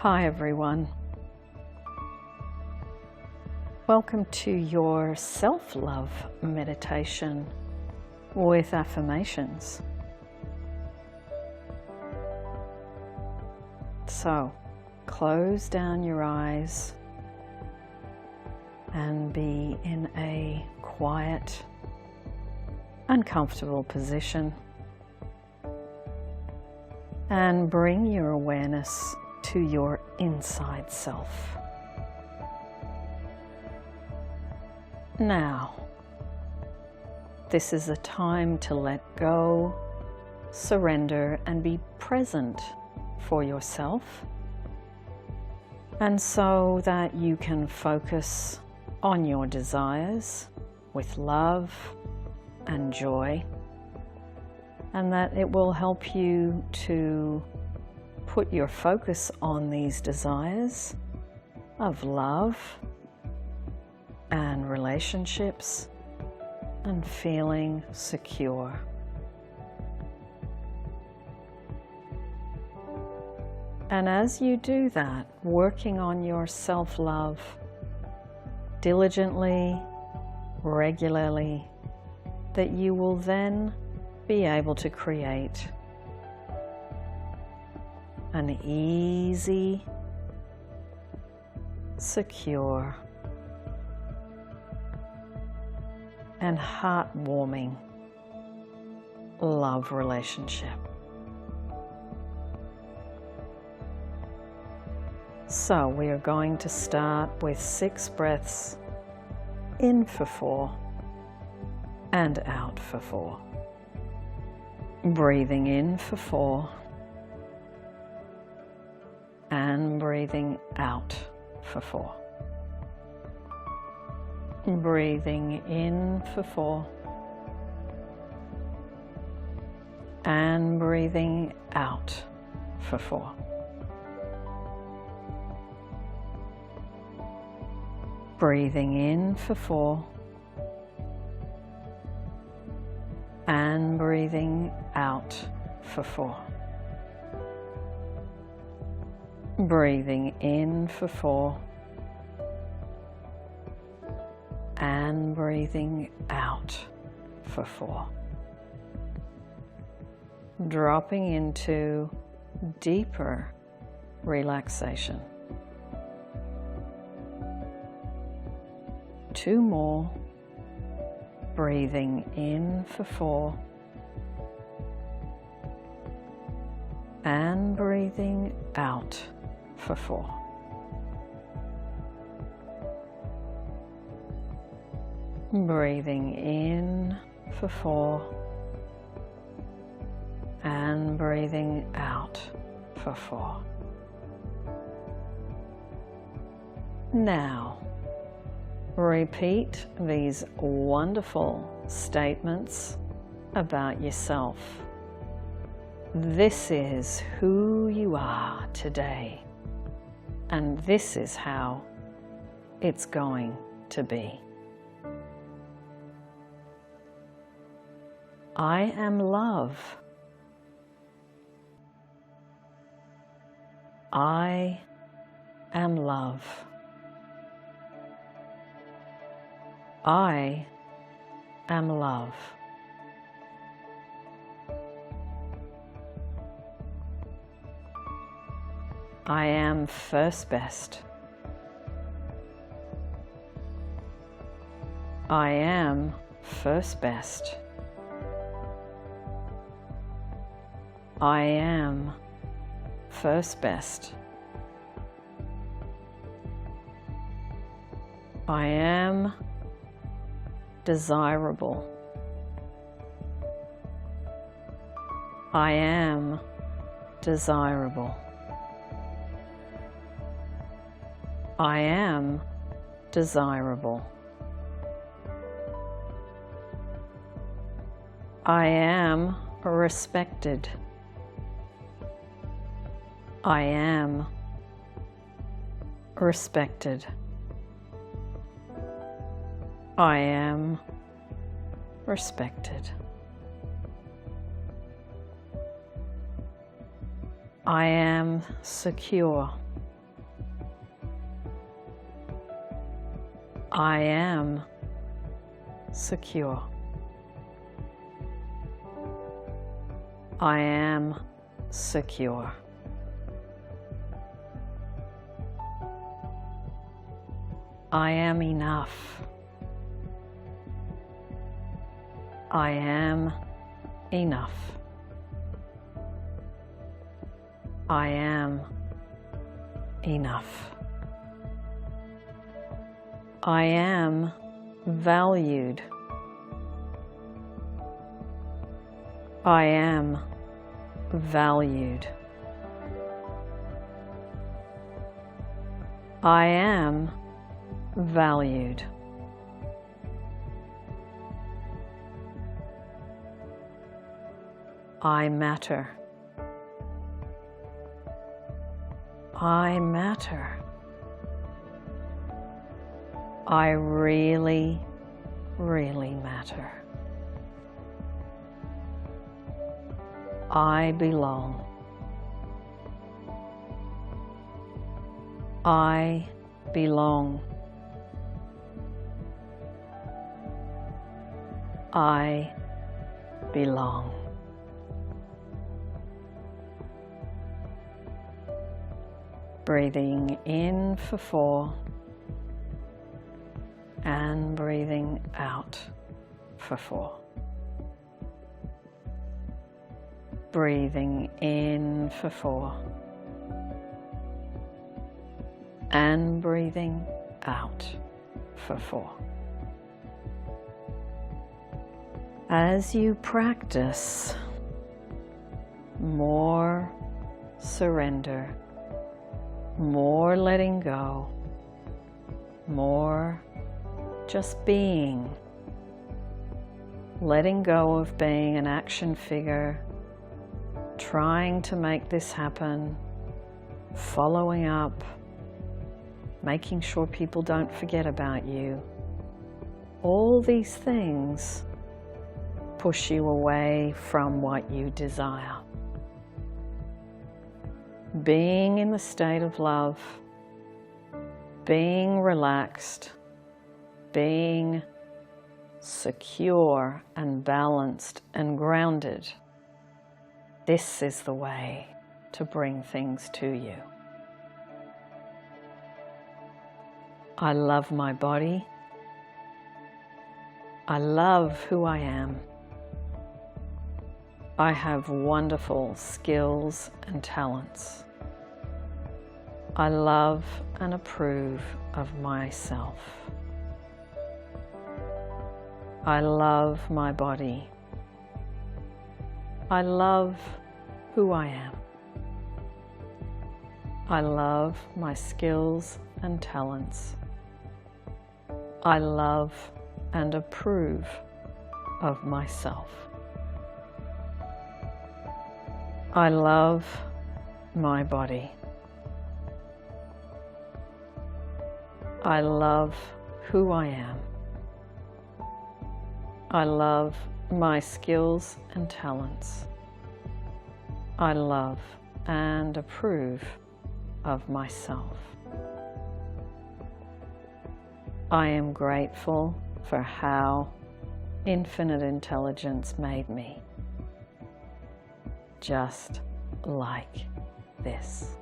Hi everyone. Welcome to your self-love meditation with affirmations. So, close down your eyes and be in a quiet, uncomfortable position, and bring your awareness to your inside self. Now, this is a time to let go, surrender, and be present for yourself, and so that you can focus on your desires with love and joy, and that it will help you to put your focus on these desires of love and relationships and feeling secure. And as you do that, working on your self-love diligently, regularly, that you will then be able to create an easy, secure, and heartwarming love relationship. So we are going to start with 6 breaths in for 4 and out for 4. Breathing in for 4 and breathing out for 4. Breathing in for 4 and breathing out for 4. Breathing in for 4 and breathing out for 4. Breathing in for 4 and breathing out for 4. Dropping into deeper relaxation. 2 more. Breathing in for 4 and breathing out for 4. Breathing in for 4 and breathing out for 4. Now, repeat these wonderful statements about yourself. This is who you are today, and this is how it's going to be. I am love. I am love. I am love. I am first best. I am first best. I am first best. I am desirable. I am desirable. I am desirable. I am respected. I am respected. I am respected. I am secure. I am secure. I am secure. I am enough. I am enough. I am enough. I am valued. I am valued. I am valued. I matter. I matter. I really, really matter. I belong. I belong. I belong. Breathing in for 4 and breathing out for 4. Breathing in for 4 and breathing out for 4. As you practice more surrender, more letting go, more just being, letting go of being an action figure, trying to make this happen, following up, making sure people don't forget about you. All these things push you away from what you desire. Being in the state of love, being relaxed, being secure and balanced and grounded, this is the way to bring things to you. I love my body. I love who I am. I have wonderful skills and talents. I love and approve of myself. I love my body. I love who I am. I love my skills and talents. I love and approve of myself. I love my body. I love who I am. I love my skills and talents. I love and approve of myself. I am grateful for how infinite intelligence made me. Just like this.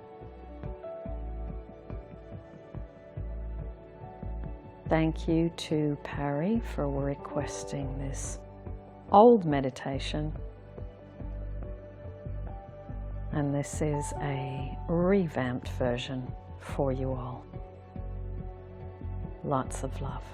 Thank you to Pari for requesting this old meditation. And this is a revamped version for you all. Lots of love.